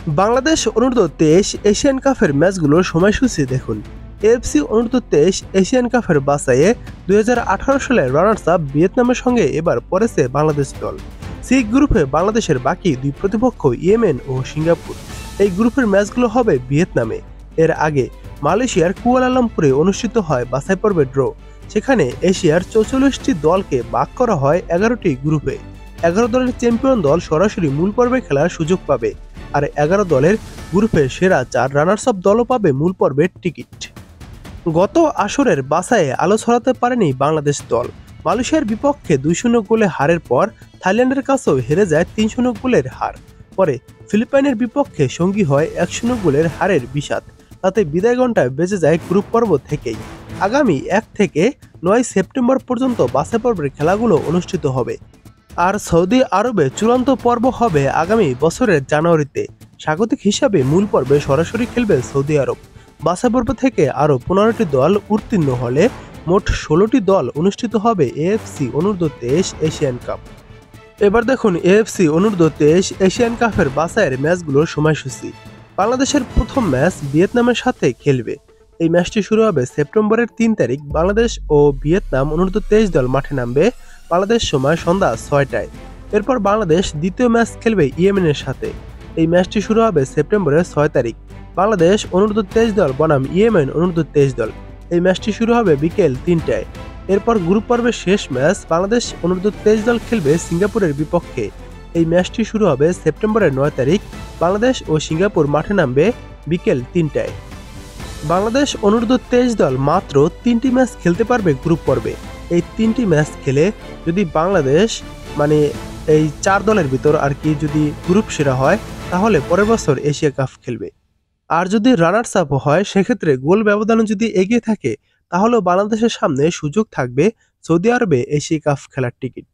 Bangladesh অনূর্ধ্ব-23 Asian কাপের ম্যাচগুলোর সময়সূচি দেখুন। এএফসি অনূর্ধ্ব-23 এশিয়ান কাপের বাছাইয়ে 2018 সালের রানার্স আপ ভিয়েতনামের সঙ্গে এবার পড়েছে বাংলাদেশ দল। সি গ্রুপে বাংলাদেশের বাকি দুই প্রতিপক্ষ ইয়েমেন ও সিঙ্গাপুর। এই গ্রুপের ম্যাচগুলো হবে ভিয়েতনামে। এর আগে মালয়েশিয়ার কুয়ালালামপুরে অনুষ্ঠিত হয় বাছাই পর্বের ড্র। সেখানে এশিয়ার 44টি দলকে ভাগ করা হয় 11টি গ্রুপে। 11 দলের চ্যাম্পিয়ন দল সরাসরি মূল পর্বে খেলার সুযোগ পাবে, আর 11 দলের গ্রুপের সেরা 4 রানার্স আপ দলও পাবে মূল পর্বের টিকিট। গত আসরের বাছাইয়ে আলো ছড়াতে পারেনি বাংলাদেশ দল। মালয়েশিয়ার বিপক্ষে 2-0 গোলে হারের পর থাইল্যান্ডের কাছেও হেরে যায় 3-0 গোলের হার। পরে ফিলিপাইনের বিপক্ষে সঙ্গী হয় 1-0 গোলের হারের বিষাদ। তাতে বিদায় ঘণ্টায় বেজে যায় গ্রুপ পর্ব থেকেই। আগামী 1 থেকে 9 সেপ্টেম্বর পর্যন্ত বাছাই পর্বের খেলাগুলো অনুষ্ঠিত হবে। আর সৌদি আরবে চূড়ান্ত পর্ব হবে আগামী বছরের জানুয়ারিতে। স্বাগতিক হিসাবে মূল পর্বে সরাসরি খেলবে সৌদি আরব। বাছাই পর্ব থেকে আরও 15টি দল উত্তীর্ণ হলে মোট 16টি দল অনুষ্ঠিত হবে এএফসি অনূর্ধ্ব-23 এশিয়ান কাপ। এবার দেখুন এএফসি অনূর্ধ্ব-23 এশিয়ান কাপের বাছাইয়ের ম্যাচগুলোর সময়সূচি। বাংলাদেশের প্রথম ম্যাচ ভিয়েতনামের সাথে খেলবে। এই ম্যাচটি শুরু হবে সেপ্টেম্বরের 3 তারিখ। বাংলাদেশ ও ভিয়েতনাম অনূর্ধ্ব-23 দল মাঠে নামবে বাংলাদেশ সময় সন্ধ্যা 6টায়। এরপর বাংলাদেশ দ্বিতীয় ম্যাচ খেলবে ইয়েমেনের সাথে। এই ম্যাচটি শুরু হবে সেপ্টেম্বরের 6 তারিখ। বাংলাদেশ অনূর্ধ্ব-23 দল বনাম ইয়েমেন অনূর্ধ্ব-23 দল। এই ম্যাচটি শুরু হবে বিকেল 3টায়। এরপর গ্রুপ পর্বের শেষ ম্যাচ বাংলাদেশ অনূর্ধ্ব-23 দল খেলবে সিঙ্গাপুরের বিপক্ষে। এই ম্যাচটি শুরু হবে সেপ্টেম্বরের 9 তারিখ। বাংলাদেশ ও সিঙ্গাপুর মাঠে নামবে বিকেল 3টায়। বাংলাদেশ অনূর্ধ্ব-23 দল মাত্র 3টি ম্যাচ খেলতে পারবে গ্রুপ পর্বে। এই 3টি ম্যাচ খেলে যদি বাংলাদেশ এই 4 দলের ভিতর যদি গ্রুপ সেরা হয়, তাহলে পরের বছর এশিয়া কাপ খেলবে। আর যদি রানার্স আপ হয়, সেক্ষেত্রে গোল ব্যবধানে যদি এগিয়ে থাকে, তাহলেও বাংলাদেশের সামনে সুযোগ থাকবে সৌদি আরবে এশিয়া কাপ খেলার টিকিট।